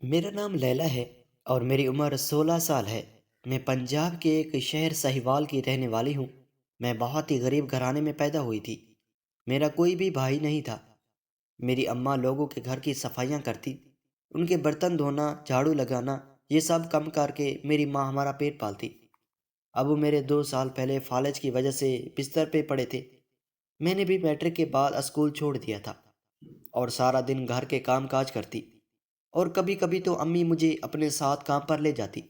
میرا نام لیلا ہے اور میری عمر 16 سال ہے۔ میں پنجاب کے ایک شہر سہیوال کی رہنے والی ہوں۔ میں بہت ہی غریب گھرانے میں پیدا ہوئی تھی۔ میرا کوئی بھی بھائی نہیں تھا۔ میری اماں لوگوں کے گھر کی صفائیاں کرتی، ان کے برتن دھونا، جھاڑو لگانا، یہ سب کم کر کے میری ماں ہمارا پیٹ پالتی۔ ابو میرے 2 سال پہلے فالج کی وجہ سے بستر پہ پڑے تھے۔ میں نے بھی میٹرک کے بعد اسکول چھوڑ دیا تھا اور سارا دن گھر کے کام کاج کرتی، اور کبھی کبھی تو امی مجھے اپنے ساتھ کام پر لے جاتی۔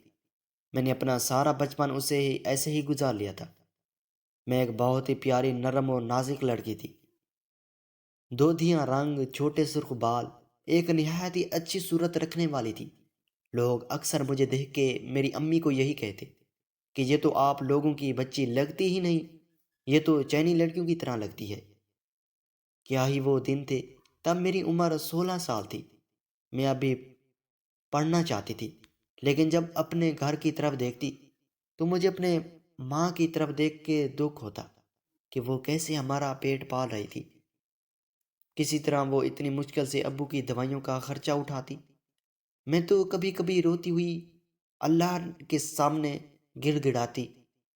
میں نے اپنا سارا بچپن اسے ایسے ہی گزار لیا تھا۔ میں ایک بہت ہی پیاری، نرم اور نازک لڑکی تھی۔ دودھیاں رنگ، چھوٹے سرخ بال، ایک نہایت ہی اچھی صورت رکھنے والی تھی۔ لوگ اکثر مجھے دیکھ کے میری امی کو یہی کہتے کہ یہ تو آپ لوگوں کی بچی لگتی ہی نہیں، یہ تو چینی لڑکیوں کی طرح لگتی ہے۔ کیا ہی وہ دن تھے، تب میری عمر 16 سال تھی۔ میں ابھی پڑھنا چاہتی تھی، لیکن جب اپنے گھر کی طرف دیکھتی تو مجھے اپنے ماں کی طرف دیکھ کے دکھ ہوتا کہ وہ کیسے ہمارا پیٹ پال رہی تھی۔ کسی طرح وہ اتنی مشکل سے ابو کی دوائیوں کا خرچہ اٹھاتی۔ میں تو کبھی کبھی روتی ہوئی اللہ کے سامنے گڑ گڑاتی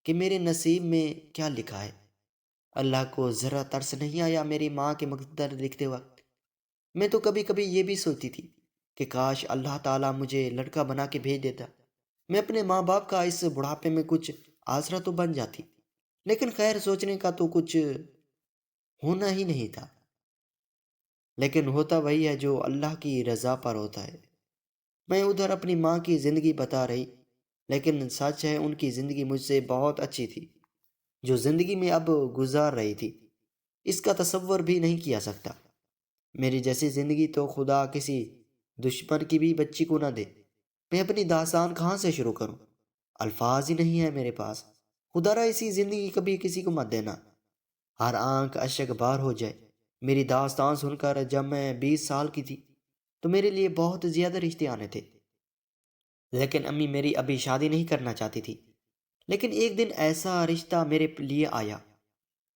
کہ میرے نصیب میں کیا لکھا ہے۔ اللہ کو ذرا ترس نہیں آیا میری ماں کے مقدر لکھتے وقت؟ میں تو کبھی کبھی یہ بھی سوچتی تھی کہ کاش اللہ تعالیٰ مجھے لڑکا بنا کے بھیج دیتا، میں اپنے ماں باپ کا اس بڑھاپے میں کچھ آسرا تو بن جاتی۔ لیکن خیر، سوچنے کا تو کچھ ہونا ہی نہیں تھا، لیکن ہوتا وہی ہے جو اللہ کی رضا پر ہوتا ہے۔ میں ادھر اپنی ماں کی زندگی بتا رہی، لیکن سچ ہے ان کی زندگی مجھ سے بہت اچھی تھی۔ جو زندگی میں اب گزار رہی تھی، اس کا تصور بھی نہیں کیا سکتا۔ میری جیسی زندگی تو خدا کسی دشمن کی بھی بچی کو نہ دے۔ میں اپنی داستان کہاں سے شروع کروں؟ الفاظ ہی نہیں ہے میرے پاس۔ خدا را ایسی زندگی کبھی کسی کو مت دینا۔ ہر آنکھ اشک بار ہو جائے۔ میری داستان سن کر جب میں 20 سال کی تھی تو میرے لیے بہت زیادہ رشتے آنے تھے، لیکن امی میری ابھی شادی نہیں کرنا چاہتی تھی۔ لیکن ایک دن ایسا رشتہ میرے لیے آیا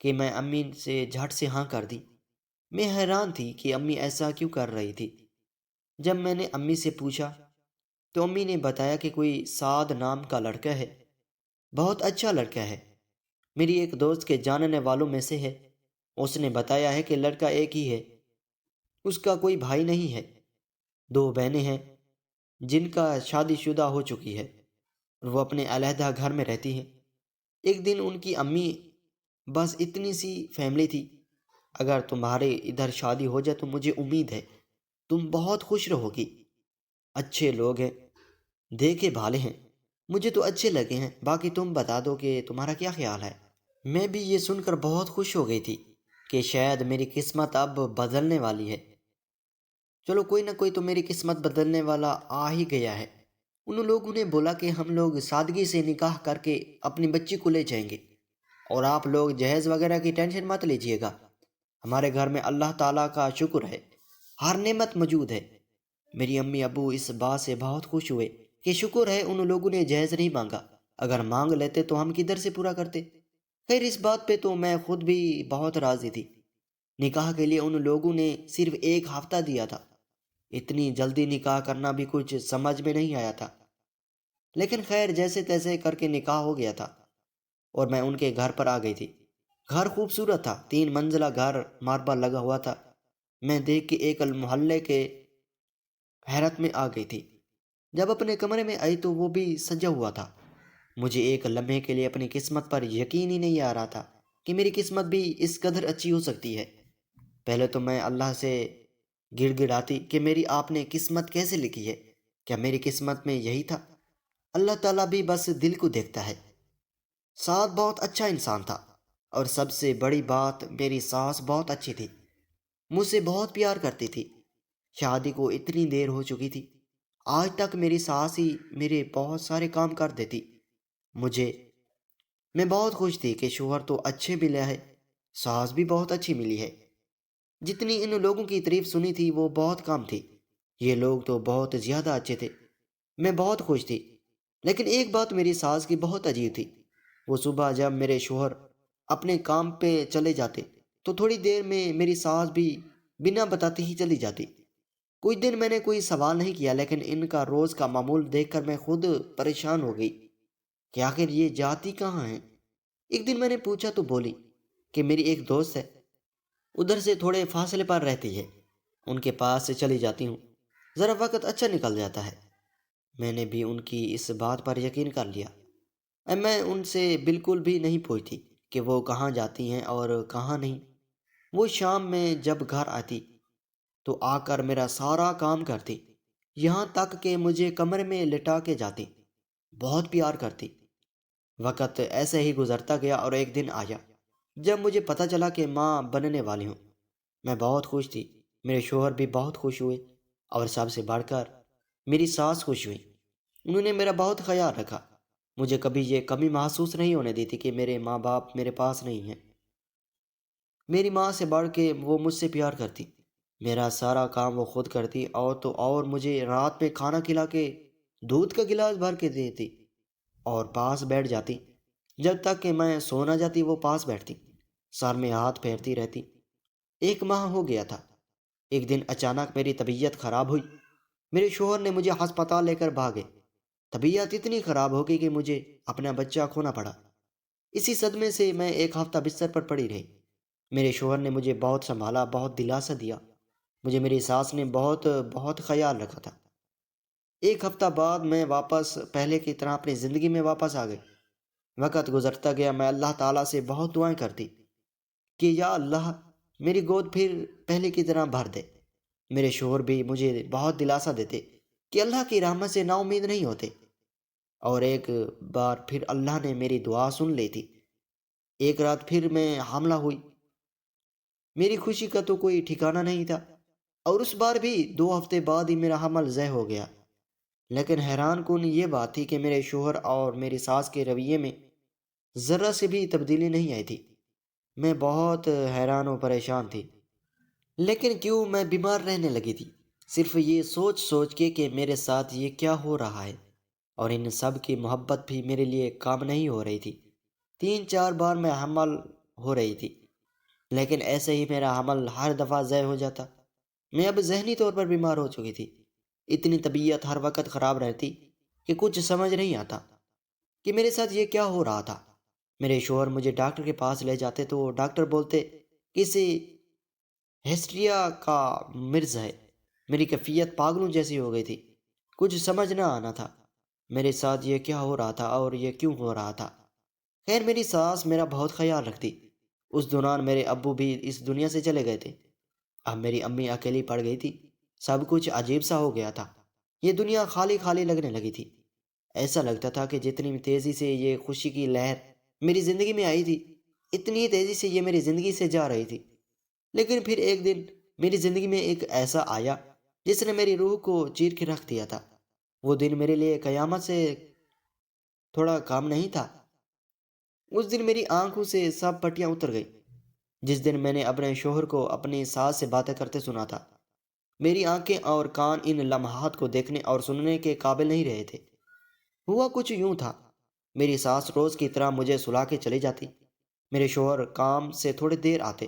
کہ میں امی سے جھٹ سے ہاں کر دی۔ میں حیران تھی کہ امی ایسا کیوں کر رہی تھی۔ جب میں نے امی سے پوچھا تو امی نے بتایا کہ کوئی سعد نام کا لڑکا ہے، بہت اچھا لڑکا ہے، میری ایک دوست کے جاننے والوں میں سے ہے۔ اس نے بتایا ہے کہ لڑکا ایک ہی ہے، اس کا کوئی بھائی نہیں ہے۔ 2 بہنیں ہیں جن کا شادی شدہ ہو چکی ہے، اور وہ اپنے علیحدہ گھر میں رہتی ہیں۔ ایک دن ان کی امی، بس اتنی سی فیملی تھی، اگر تمہارے ادھر شادی ہو جائے تو مجھے امید ہے تم بہت خوش رہو گی۔ اچھے لوگ ہیں، دیکھے بھالے ہیں، مجھے تو اچھے لگے ہیں، باقی تم بتا دو کہ تمہارا کیا خیال ہے۔ میں بھی یہ سن کر بہت خوش ہو گئی تھی کہ شاید میری قسمت اب بدلنے والی ہے۔ چلو، کوئی نہ کوئی تو میری قسمت بدلنے والا آ ہی گیا ہے۔ ان لوگوں نے بولا کہ ہم لوگ سادگی سے نکاح کر کے اپنی بچی کو لے جائیں گے، اور آپ لوگ جہیز وغیرہ کی ٹینشن مت لیجیے گا۔ ہمارے گھر میں اللہ تعالیٰ کا شکر ہے، ہر نعمت موجود ہے۔ میری امی ابو اس بات سے بہت خوش ہوئے کہ شکر ہے ان لوگوں نے جہیز نہیں مانگا، اگر مانگ لیتے تو ہم کدھر سے پورا کرتے۔ خیر، اس بات پہ تو میں خود بھی بہت راضی تھی۔ نکاح کے لیے ان لوگوں نے صرف 1 ہفتہ دیا تھا۔ اتنی جلدی نکاح کرنا بھی کچھ سمجھ میں نہیں آیا تھا، لیکن خیر، جیسے تیسے کر کے نکاح ہو گیا تھا اور میں ان کے گھر پر آ گئی تھی۔ گھر خوبصورت تھا، 3 منزلہ گھر، ماربل لگا ہوا تھا۔ میں دیکھ کے ایک محلے کے حیرت میں آ گئی تھی۔ جب اپنے کمرے میں آئی تو وہ بھی سجا ہوا تھا۔ مجھے ایک لمحے کے لیے اپنی قسمت پر یقین ہی نہیں آ رہا تھا کہ میری قسمت بھی اس قدر اچھی ہو سکتی ہے۔ پہلے تو میں اللہ سے گڑ گڑاتی کہ میری آپ نے قسمت کیسے لکھی ہے، کیا میری قسمت میں یہی تھا؟ اللہ تعالیٰ بھی بس دل کو دیکھتا ہے۔ سعد بہت اچھا انسان تھا، اور سب سے بڑی بات، میری ساس بہت اچھی تھی، مجھ سے بہت پیار کرتی تھی۔ شادی کو اتنی دیر ہو چکی تھی، آج تک میری ساس ہی میرے بہت سارے کام کر دیتی مجھے۔ میں بہت خوش تھی کہ شوہر تو اچھے ملا ہے، ساس بھی بہت اچھی ملی ہے۔ جتنی ان لوگوں کی تعریف سنی تھی وہ بہت کم تھی، یہ لوگ تو بہت زیادہ اچھے تھے۔ میں بہت خوش تھی، لیکن ایک بات میری ساس کی بہت عجیب تھی۔ وہ صبح جب میرے شوہر اپنے کام پہ چلے جاتے تو تھوڑی دیر میں میری ساس بھی بنا بتاتے ہی چلی جاتی۔ کچھ دن میں نے کوئی سوال نہیں کیا، لیکن ان کا روز کا معمول دیکھ کر میں خود پریشان ہو گئی کہ آخر یہ جاتی کہاں ہیں۔ ایک دن میں نے پوچھا تو بولی کہ میری ایک دوست ہے، ادھر سے تھوڑے فاصلے پر رہتی ہے، ان کے پاس سے چلی جاتی ہوں، ذرا وقت اچھا نکل جاتا ہے۔ میں نے بھی ان کی اس بات پر یقین کر لیا۔ اب میں ان سے بالکل بھی نہیں پوچھتی کہ وہ کہاں جاتی ہیں اور کہاں نہیں۔ وہ شام میں جب گھر آتی تو آ کر میرا سارا کام کرتی، یہاں تک کہ مجھے کمرے میں لٹا کے جاتی، بہت پیار کرتی۔ وقت ایسے ہی گزرتا گیا اور ایک دن آیا جب مجھے پتہ چلا کہ ماں بننے والی ہوں۔ میں بہت خوش تھی، میرے شوہر بھی بہت خوش ہوئے، اور سب سے بڑھ کر میری ساس خوش ہوئی۔ انہوں نے میرا بہت خیال رکھا، مجھے کبھی یہ کمی محسوس نہیں ہونے دی تھی کہ میرے ماں باپ میرے پاس نہیں ہیں۔ میری ماں سے بڑھ کے وہ مجھ سے پیار کرتی، میرا سارا کام وہ خود کرتی، اور تو اور مجھے رات میں کھانا کھلا کے دودھ کا گلاس بھر کے دیتی اور پاس بیٹھ جاتی۔ جب تک کہ میں سو نہ جاتی وہ پاس بیٹھتی، سر میں ہاتھ پھیرتی رہتی۔ ایک ماہ ہو گیا تھا، ایک دن اچانک میری طبیعت خراب ہوئی، میرے شوہر نے مجھے ہسپتال لے کر بھاگے۔ طبیعت اتنی خراب ہو گئی کہ مجھے اپنا بچہ کھونا پڑا۔ اسی صدمے سے میں ایک ہفتہ بستر پر پڑی رہی۔ میرے شوہر نے مجھے بہت سنبھالا، بہت دلاسا دیا، مجھے میری ساس نے بہت بہت خیال رکھا تھا۔ ایک ہفتہ بعد میں واپس پہلے کی طرح اپنی زندگی میں واپس آ گئی۔ وقت گزرتا گیا، میں اللہ تعالیٰ سے بہت دعائیں کرتی کہ یا اللہ میری گود پھر پہلے کی طرح بھر دے۔ میرے شوہر بھی مجھے بہت دلاسا دیتے کہ اللہ کی رحمت سے نا امید نہیں ہوتے، اور ایک بار پھر اللہ نے میری دعا سن لی تھی۔ ایک رات پھر میں حاملہ ہوئی، میری خوشی کا تو کوئی ٹھکانہ نہیں تھا، اور اس بار بھی 2 ہفتے بعد ہی میرا حمل ضع ہو گیا۔ لیکن حیران کن یہ بات تھی کہ میرے شوہر اور میری ساس کے رویے میں ذرا سے بھی تبدیلی نہیں آئی تھی۔ میں بہت حیران و پریشان تھی، لیکن کیوں میں بیمار رہنے لگی تھی، صرف یہ سوچ سوچ کے کہ میرے ساتھ یہ کیا ہو رہا ہے، اور ان سب کی محبت بھی میرے لیے کام نہیں ہو رہی تھی۔ 3 4 بار میں حمل ہو رہی تھی، لیکن ایسے ہی میرا حمل ہر دفعہ ضائع ہو جاتا۔ میں اب ذہنی طور پر بیمار ہو چکی تھی، اتنی طبیعت ہر وقت خراب رہتی کہ کچھ سمجھ نہیں آتا کہ میرے ساتھ یہ کیا ہو رہا تھا۔ میرے شوہر مجھے ڈاکٹر کے پاس لے جاتے تو ڈاکٹر بولتے کسی ہسٹریا کا مرض ہے۔ میری کیفیت پاگلوں جیسی ہو گئی تھی، کچھ سمجھ نہ آنا تھا میرے ساتھ یہ کیا ہو رہا تھا اور یہ کیوں ہو رہا تھا۔ خیر میری ساس میرا بہت خیال رکھتی، اس دوران میرے ابو بھی اس دنیا سے چلے گئے تھے۔ اب میری امی اکیلی پڑ گئی تھی، سب کچھ عجیب سا ہو گیا تھا، یہ دنیا خالی خالی لگنے لگی تھی۔ ایسا لگتا تھا کہ جتنی تیزی سے یہ خوشی کی لہر میری زندگی میں آئی تھی، اتنی تیزی سے یہ میری زندگی سے جا رہی تھی۔ لیکن پھر ایک دن میری زندگی میں ایک ایسا آیا جس نے میری روح کو چیر کے رکھ دیا تھا۔ وہ دن میرے لیے قیامت سے تھوڑا کام نہیں تھا۔ اس دن میری آنکھوں سے سب پٹیاں اتر گئی، جس دن میں نے اپنے شوہر کو اپنی ساس سے باتیں کرتے سنا تھا۔ میری آنکھیں اور کان ان لمحات کو دیکھنے اور سننے کے قابل نہیں رہے تھے۔ ہوا کچھ یوں تھا، میری ساس روز کی طرح مجھے سلا کے چلی جاتی، میرے شوہر کام سے تھوڑی دیر آتے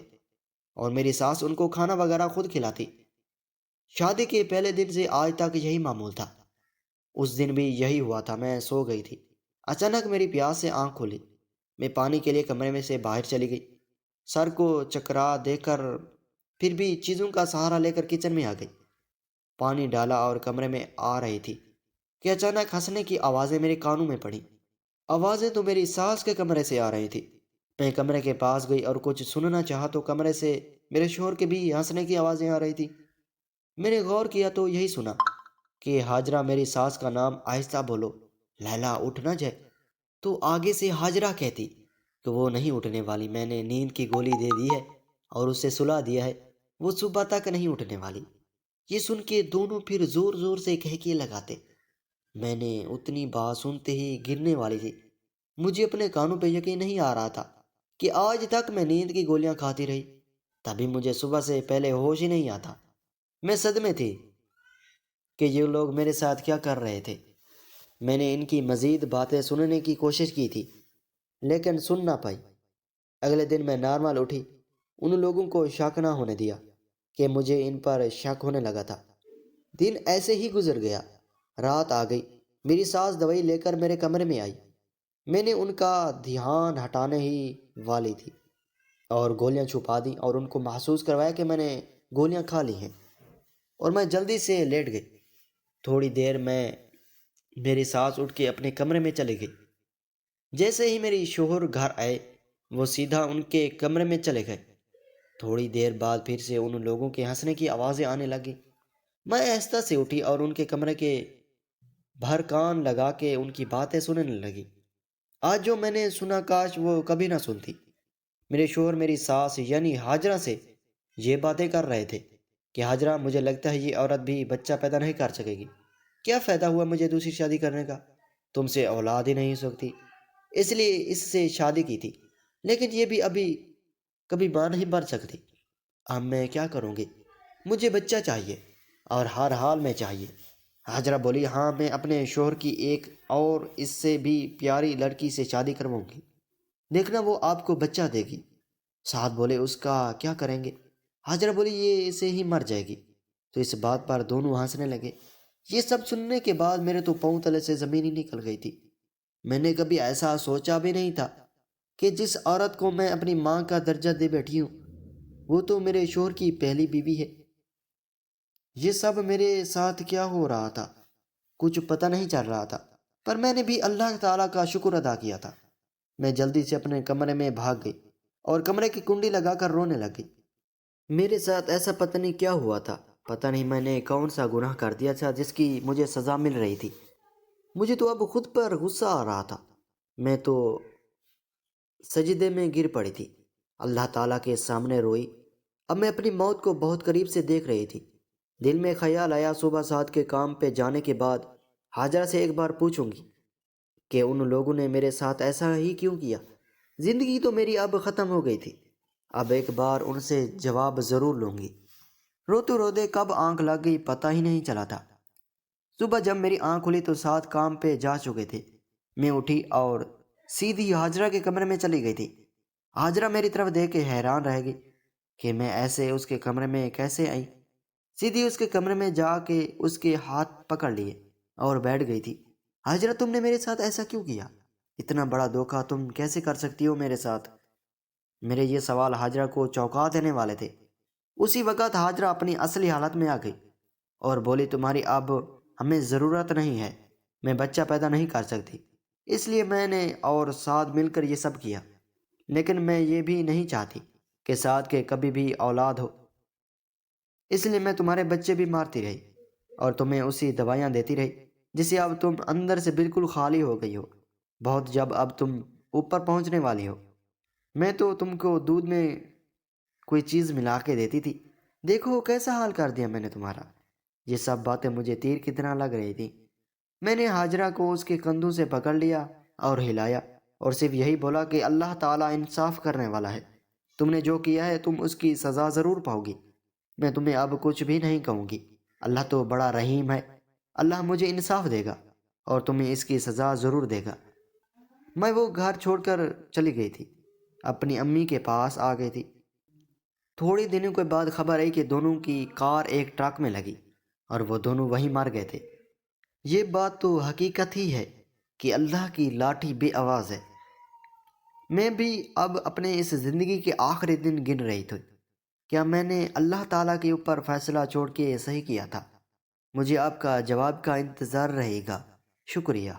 اور میری ساس ان کو کھانا وغیرہ خود کھلاتی۔ شادی کے پہلے دن سے آج تک یہی معمول تھا۔ اس دن بھی یہی ہوا تھا، میں سو گئی تھی، اچانک میری پیاس سے آنکھ کھلی، میں پانی کے لیے کمرے میں سے باہر چلی گئی، سر کو چکرا دے کر پھر بھی چیزوں کا سہارا لے کر کچن میں آ گئی۔ پانی ڈالا اور کمرے میں آ رہی تھی کہ اچانک ہنسنے کی آوازیں میرے کانوں میں پڑیں۔ آوازیں تو میری ساس کے کمرے سے آ رہی تھی۔ میں کمرے کے پاس گئی اور کچھ سننا چاہا تو کمرے سے میرے شوہر کے بھی ہنسنے کی آوازیں آ رہی تھی۔ میں نے غور کیا تو یہی سنا کہ ہاجرہ، میری ساس کا نام، آہستہ بولو، لیلا اٹھ نہ جائے، تو آگے سے ہاجرہ کہتی کہ وہ نہیں اٹھنے والی، میں نے نیند کی گولی دے دی ہے اور اسے سلا دیا ہے، وہ صبح تک نہیں اٹھنے والی۔ یہ سن کے دونوں پھر زور زور سے کہکیے لگاتے۔ میں نے اتنی بات سنتے ہی گرنے والی تھی، مجھے اپنے کانوں پہ یقین نہیں آ رہا تھا کہ آج تک میں نیند کی گولیاں کھاتی رہی، تبھی مجھے صبح سے پہلے ہوش ہی نہیں آتا۔ میں صدمے تھی کہ یہ لوگ میرے ساتھ کیا کر رہے تھے۔ میں نے ان کی مزید باتیں سننے کی کوشش کی تھی، لیکن سن نہ پائی۔ اگلے دن میں نارمل اٹھی، ان لوگوں کو شک نہ ہونے دیا کہ مجھے ان پر شک ہونے لگا تھا۔ دن ایسے ہی گزر گیا۔ رات آ گئی۔ میری ساس دوائی لے کر میرے کمرے میں آئی۔ میں نے ان کا دھیان ہٹانے ہی والی تھی اور گولیاں چھپا دیں اور ان کو محسوس کروایا کہ میں نے گولیاں کھا لی ہیں، اور میں جلدی سے لیٹ گئی۔ تھوڑی دیر میں میری ساس اٹھ کے اپنے کمرے میں چلی گئی۔ جیسے ہی میری شوہر گھر آئے، وہ سیدھا ان کے کمرے میں چلے گئے۔ تھوڑی دیر بعد پھر سے ان لوگوں کے ہنسنے کی آوازیں آنے لگی۔ میں آہستہ سے اٹھی اور ان کے کمرے کے باہر کان لگا کے ان کی باتیں سننے لگی۔ آج جو میں نے سنا کاش وہ کبھی نہ سنتی۔ میرے شوہر میری ساس یعنی ہاجرہ سے یہ باتیں کر رہے تھے کہ ہاجرہ، مجھے لگتا ہے یہ عورت بھی بچہ پیدا نہیں کر سکے گی۔ کیا فائدہ ہوا مجھے دوسری شادی کرنے کا؟ تم سے اولاد ہی نہیں ہو سکتی، اس لیے اس سے شادی کی تھی، لیکن یہ بھی ابھی کبھی ماں نہیں بن سکتی۔ اب میں کیا کروں گی؟ مجھے بچہ چاہیے، اور ہر حال میں چاہیے۔ ہاجرہ بولی، ہاں میں اپنے شوہر کی ایک اور اس سے بھی پیاری لڑکی سے شادی کرواؤں گی، دیکھنا وہ آپ کو بچہ دے گی۔ سعد بولے، اس کا کیا کریں گے؟ ہاجرہ بولی، یہ اسے ہی مر جائے گی۔ تو اس بات پر دونوں ہنسنے لگے۔ یہ سب سننے کے بعد میرے تو پاؤں تلے سے زمین ہی نکل گئی تھی۔ میں نے کبھی ایسا سوچا بھی نہیں تھا کہ جس عورت کو میں اپنی ماں کا درجہ دے بیٹھی ہوں، وہ تو میرے شوہر کی پہلی بیوی ہے۔ یہ سب میرے ساتھ کیا ہو رہا تھا کچھ پتہ نہیں چل رہا تھا، پر میں نے بھی اللہ تعالیٰ کا شکر ادا کیا تھا۔ میں جلدی سے اپنے کمرے میں بھاگ گئی اور کمرے کی کنڈی لگا کر رونے لگ گئی۔ میرے ساتھ ایسا پتہ نہیں کیا ہوا تھا، پتہ نہیں میں نے کون سا گناہ کر دیا تھا جس کی مجھے سزا مل رہی تھی۔ مجھے تو اب خود پر غصہ آ رہا تھا۔ میں تو سجدے میں گر پڑی تھی، اللہ تعالیٰ کے سامنے روئی۔ اب میں اپنی موت کو بہت قریب سے دیکھ رہی تھی۔ دل میں خیال آیا، صبح سعد کے کام پہ جانے کے بعد ہاجرہ سے ایک بار پوچھوں گی کہ ان لوگوں نے میرے ساتھ ایسا ہی کیوں کیا۔ زندگی تو میری اب ختم ہو گئی تھی، اب ایک بار ان سے جواب ضرور لوں گی۔ روتے روتے کب آنکھ لگ گئی پتہ ہی نہیں چلا تھا۔ صبح جب میری آنکھ کھلی تو سعد کام پہ جا چکے تھے۔ میں اٹھی اور سیدھی ہاجرہ کے کمرے میں چلی گئی تھی۔ ہاجرہ میری طرف دیکھ کے حیران رہ گئی کہ میں ایسے اس کے کمرے میں کیسے آئی۔ سیدھی اس کے کمرے میں جا کے اس کے ہاتھ پکڑ لیے اور بیٹھ گئی تھی۔ ہاجرہ، تم نے میرے ساتھ ایسا کیوں کیا؟ اتنا بڑا دھوکہ تم کیسے کر سکتی ہو میرے ساتھ؟ میرے یہ سوال ہاجرہ کو چونکا دینے والے تھے۔ اسی وقت ہاجرہ اپنی اصلی حالت میں آ گئی اور بولی، تمہاری اب ہمیں ضرورت نہیں ہے، میں بچہ پیدا نہیں کر سکتی، اس لیے میں نے اور سعد مل کر یہ سب کیا، لیکن میں یہ بھی نہیں چاہتی کہ سعد کے کبھی بھی اولاد ہو، اس لیے میں تمہارے بچے بھی مارتی رہی اور تمہیں اسی دوائیاں دیتی رہی جس سے اب تم اندر سے بالکل خالی ہو گئی ہو، بہت جب اب تم اوپر پہنچنے والی ہو۔ میں تو تم کو دودھ میں کوئی چیز ملا کے دیتی تھی، دیکھو کیسا حال کر دیا میں نے تمہارا۔ یہ سب باتیں مجھے تیر کی طرح لگ رہی تھی۔ میں نے ہاجرہ کو اس کے کندھوں سے پکڑ لیا اور ہلایا اور صرف یہی بولا کہ اللہ تعالیٰ انصاف کرنے والا ہے، تم نے جو کیا ہے تم اس کی سزا ضرور پاؤ گی۔ میں تمہیں اب کچھ بھی نہیں کہوں گی، اللہ تو بڑا رحیم ہے، اللہ مجھے انصاف دے گا اور تمہیں اس کی سزا ضرور دے گا۔ میں وہ گھر چھوڑ کر چلی گئی تھی، اپنی امی کے پاس آ گئی تھی۔ تھوڑی دنوں کے بعد خبر آئی کہ دونوں کی کار ایک ٹرک میں لگی اور وہ دونوں وہیں مر گئے تھے۔ یہ بات تو حقیقت ہی ہے کہ اللہ کی لاٹھی بے آواز ہے۔ میں بھی اب اپنے اس زندگی کے آخری دن گن رہی تھی۔ کیا میں نے اللہ تعالیٰ کے اوپر فیصلہ چھوڑ کے صحیح کیا تھا؟ مجھے آپ کا جواب کا انتظار رہے گا۔ شکریہ۔